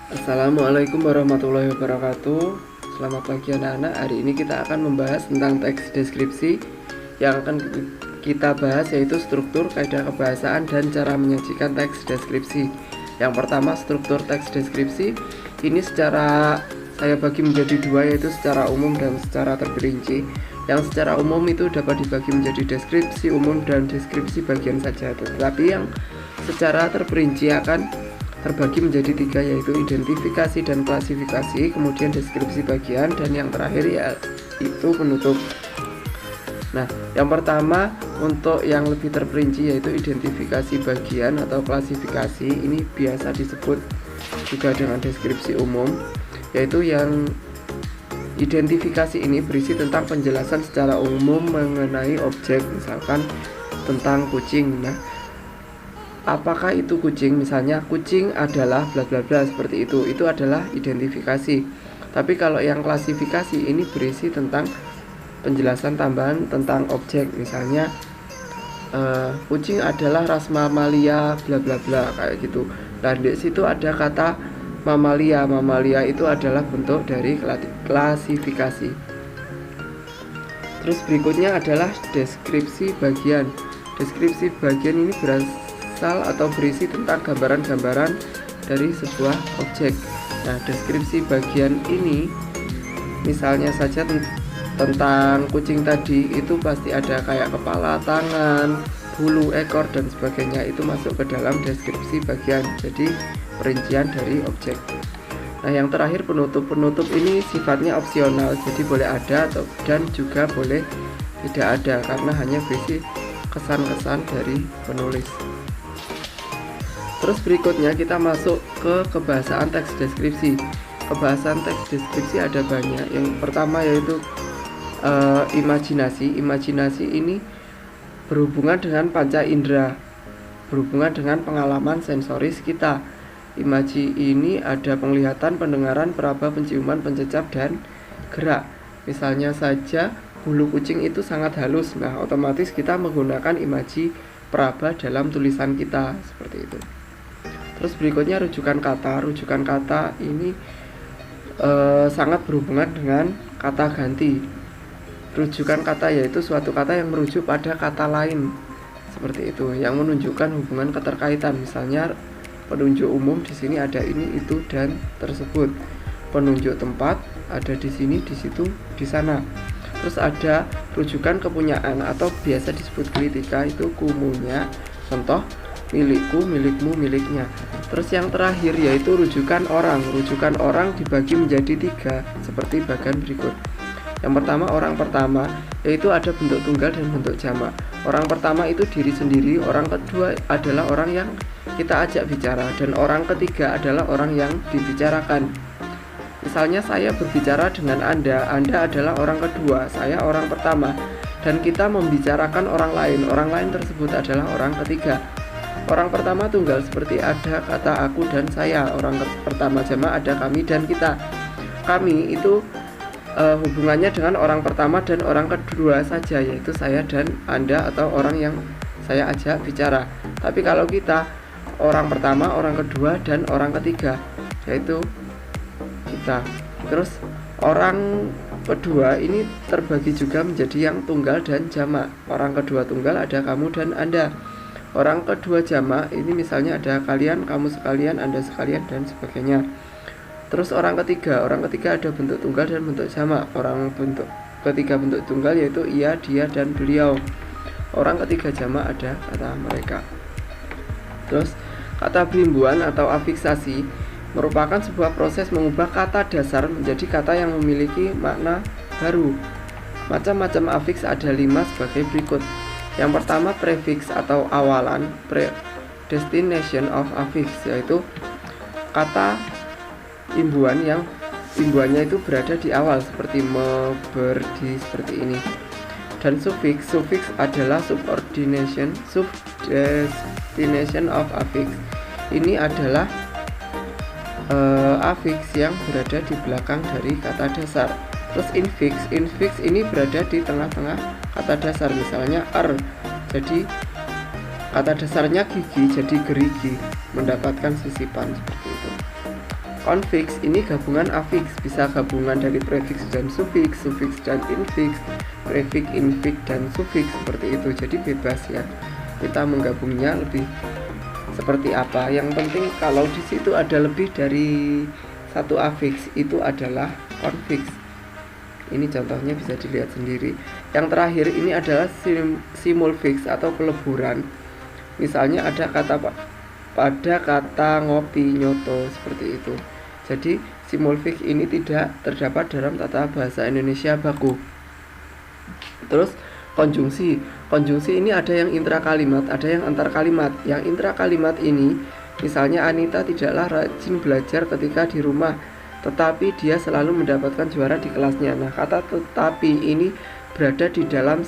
Assalamualaikum warahmatullahi wabarakatuh. Selamat pagi anak-anak. Hari ini kita akan membahas tentang teks deskripsi. Yang akan kita bahas yaitu struktur, kaidah kebahasaan, dan cara menyajikan teks deskripsi. Yang pertama, struktur teks deskripsi. Ini secara saya bagi menjadi dua, yaitu secara umum dan secara terperinci. Yang secara umum itu dapat dibagi menjadi deskripsi umum dan deskripsi bagian saja. Tetapi yang secara terperinci akan terbagi menjadi tiga, yaitu identifikasi dan klasifikasi, kemudian deskripsi bagian, dan yang terakhir yaitu penutup. Nah, yang pertama untuk yang lebih terperinci yaitu identifikasi bagian atau klasifikasi. Ini biasa disebut juga dengan deskripsi umum, yaitu yang identifikasi ini berisi tentang penjelasan secara umum mengenai objek, misalkan tentang kucing. Nah, apakah itu kucing? Misalnya kucing adalah bla bla bla, seperti itu adalah identifikasi. Tapi kalau yang klasifikasi ini berisi tentang penjelasan tambahan tentang objek, misalnya kucing adalah ras mamalia bla bla bla, kayak gitu. Nah, di situ ada kata mamalia. Mamalia itu adalah bentuk dari klasifikasi. Terus berikutnya adalah deskripsi bagian. Deskripsi bagian ini atau berisi tentang gambaran-gambaran dari sebuah objek. Nah, deskripsi bagian ini misalnya saja tentang kucing tadi, itu pasti ada kayak kepala, tangan, bulu, ekor, dan sebagainya. Itu masuk ke dalam deskripsi bagian, jadi perincian dari objek. Nah, yang terakhir penutup. Penutup ini sifatnya opsional, jadi boleh ada dan juga boleh tidak ada, karena hanya berisi kesan-kesan dari penulis. Terus berikutnya kita masuk ke kebahasaan teks deskripsi. Kebahasaan teks deskripsi ada banyak. Yang pertama yaitu imajinasi. Imajinasi ini berhubungan dengan panca indera, berhubungan dengan pengalaman sensoris kita. Imaji ini ada penglihatan, pendengaran, peraba, penciuman, pencecap, dan gerak. Misalnya saja bulu kucing itu sangat halus. Nah, otomatis kita menggunakan imaji peraba dalam tulisan kita, seperti itu. Terus berikutnya rujukan kata. Rujukan kata ini sangat berhubungan dengan kata ganti. Rujukan kata yaitu suatu kata yang merujuk pada kata lain, seperti itu, yang menunjukkan hubungan keterkaitan. Misalnya penunjuk umum, di sini ada ini, itu, dan tersebut. Penunjuk tempat ada di sini, di situ, di sana. Terus ada rujukan kepunyaan atau biasa disebut kritika, itu kumunya. Contoh, milikku, milikmu, miliknya. Terus yang terakhir yaitu rujukan orang. Rujukan orang dibagi menjadi tiga, seperti bagian berikut. Yang pertama, orang pertama, yaitu ada bentuk tunggal dan bentuk jamak. Orang pertama itu diri sendiri. Orang kedua adalah orang yang kita ajak bicara, dan orang ketiga adalah orang yang dibicarakan. Misalnya saya berbicara dengan Anda adalah orang kedua, saya orang pertama, dan kita membicarakan orang lain. Orang lain tersebut adalah orang ketiga. Orang pertama tunggal seperti ada kata aku dan saya. Orang pertama jamak ada kami dan kita. Kami itu hubungannya dengan orang pertama dan orang kedua saja, yaitu saya dan Anda atau orang yang saya ajak bicara. Tapi kalau kita, orang pertama, orang kedua, dan orang ketiga, yaitu kita. Terus orang kedua ini terbagi juga menjadi yang tunggal dan jamak. Orang kedua tunggal ada kamu dan Anda. Orang kedua jamak ini misalnya ada kalian, kamu sekalian, Anda sekalian, dan sebagainya. Terus orang ketiga ada bentuk tunggal dan bentuk jamak. Orang ketiga bentuk tunggal yaitu ia, dia, dan beliau. Orang ketiga jamak ada kata mereka. Terus kata berimbuan atau afiksasi merupakan sebuah proses mengubah kata dasar menjadi kata yang memiliki makna baru. Macam-macam afiks ada 5 sebagai berikut. Yang pertama, prefix atau awalan, destination of affix, yaitu kata imbuan yang imbuannya itu berada di awal, seperti berdi, seperti ini. Dan suffix adalah subordination, destination of affix. Ini adalah affix yang berada di belakang dari kata dasar. Terus infix ini berada di tengah-tengah kata dasar, misalnya jadi kata dasarnya gigi jadi gerigi, mendapatkan sisipan, seperti itu. Konfiks ini gabungan afiks, bisa gabungan dari prefiks dan sufiks, sufiks dan infiks, prefiks, infiks dan sufiks, seperti itu. Jadi bebas ya, kita menggabungnya lebih seperti apa. Yang penting kalau di situ ada lebih dari satu afiks, itu adalah konfiks. Ini contohnya bisa dilihat sendiri. Yang terakhir ini adalah simulfiks atau peleburan. Misalnya ada kata pada kata ngopi, nyoto, seperti itu. Jadi simulfiks ini tidak terdapat dalam tata bahasa Indonesia baku. Terus konjungsi. Konjungsi ini ada yang intra kalimat, ada yang antar kalimat. Yang intra kalimat ini, misalnya Anita tidaklah rajin belajar ketika di rumah, tetapi dia selalu mendapatkan juara di kelasnya. Nah, kata tetapi ini berada di dalam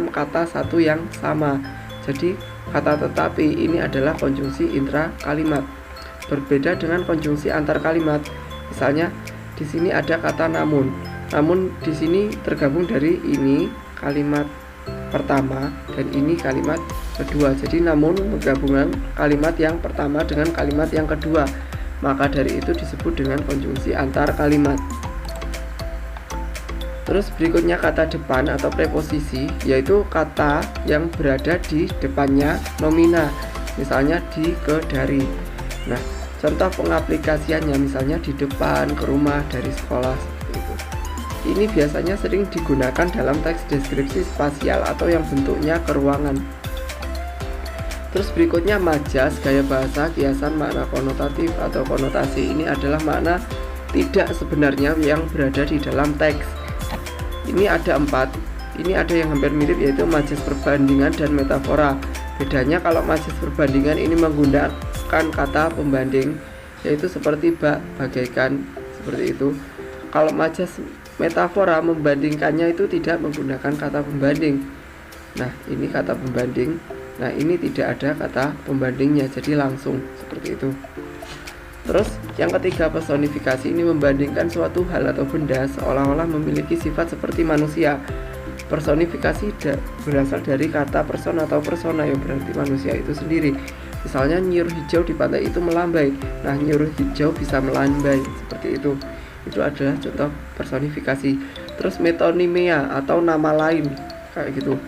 kata satu yang sama. Jadi kata tetapi ini adalah konjungsi intra kalimat. Berbeda dengan konjungsi antar kalimat. Misalnya di sini ada kata namun. Namun di sini tergabung dari ini kalimat pertama dan ini kalimat kedua. Jadi namun menggabungkan kalimat yang pertama dengan kalimat yang kedua. Maka dari itu disebut dengan konjungsi antar kalimat. Terus berikutnya kata depan atau preposisi, yaitu kata yang berada di depannya nomina, misalnya di, ke, dari. Nah, contoh pengaplikasiannya misalnya di depan, ke rumah, dari sekolah, seperti itu. Ini biasanya sering digunakan dalam teks deskripsi spasial atau yang bentuknya keruangan. Terus berikutnya majas, gaya bahasa, kiasan, makna konotatif atau konotasi. Ini adalah makna tidak sebenarnya yang berada di dalam teks. Ini ada 4. Ini ada yang hampir mirip, yaitu majas perbandingan dan metafora. Bedanya kalau majas perbandingan ini menggunakan kata pembanding, yaitu seperti bak, bagaikan, seperti itu. Kalau majas metafora membandingkannya itu tidak menggunakan kata pembanding. Nah, ini kata pembanding. Nah, ini tidak ada kata pembandingnya, jadi langsung seperti itu. Terus yang ketiga, personifikasi ini membandingkan suatu hal atau benda seolah-olah memiliki sifat seperti manusia. Personifikasi berasal dari kata person atau persona yang berarti manusia itu sendiri. Misalnya nyuruh hijau di pantai itu melambai. Nah, nyuruh hijau bisa melambai, seperti itu. Itu adalah contoh personifikasi. Terus metonimia atau nama lain, kayak gitu,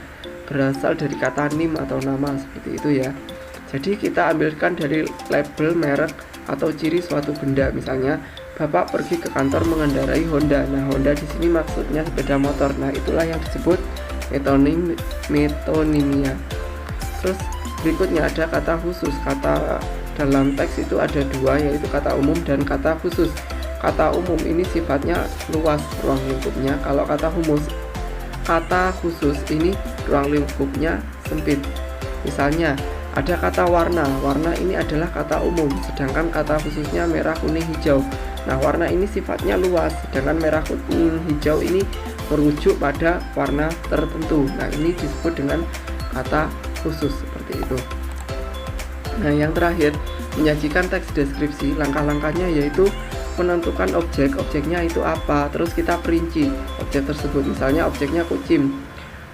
berasal dari kata nim atau nama, seperti itu ya. Jadi kita ambilkan dari label, merek, atau ciri suatu benda. Misalnya Bapak pergi ke kantor mengendarai Honda. Nah, Honda di sini maksudnya sepeda motor. Nah, itulah yang disebut metonimia. Terus berikutnya ada kata khusus. Kata dalam teks itu ada 2, yaitu kata umum dan kata khusus. Kata umum ini sifatnya luas ruang lingkupnya. Kalau kata khusus ini ruang lingkupnya sempit. Misalnya ada kata warna. Warna ini adalah kata umum, sedangkan kata khususnya merah, kuning, hijau. Nah, warna ini sifatnya luas, sedangkan merah, kuning, hijau ini merujuk pada warna tertentu. Nah, ini disebut dengan kata khusus, seperti itu. Nah, yang terakhir, menyajikan teks deskripsi. Langkah-langkahnya yaitu menentukan objek. Objeknya itu apa, terus kita perinci objek tersebut. Misalnya objeknya kucing,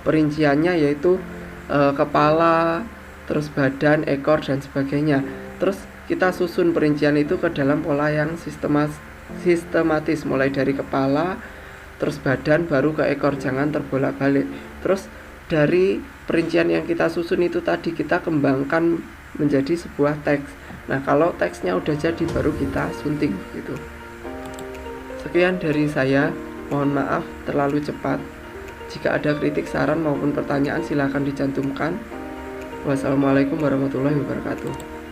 perinciannya yaitu kepala, terus badan, ekor, dan sebagainya. Terus kita susun perincian itu ke dalam pola yang sistematis, mulai dari kepala, terus badan, baru ke ekor, jangan terbolak-balik. Terus dari perincian yang kita susun itu tadi kita kembangkan menjadi sebuah teks. Nah, kalau teksnya udah jadi baru kita sunting gitu. Sekian dari saya, mohon maaf terlalu cepat. Jika ada kritik, saran maupun pertanyaan silahkan dicantumkan. Wassalamualaikum warahmatullahi wabarakatuh.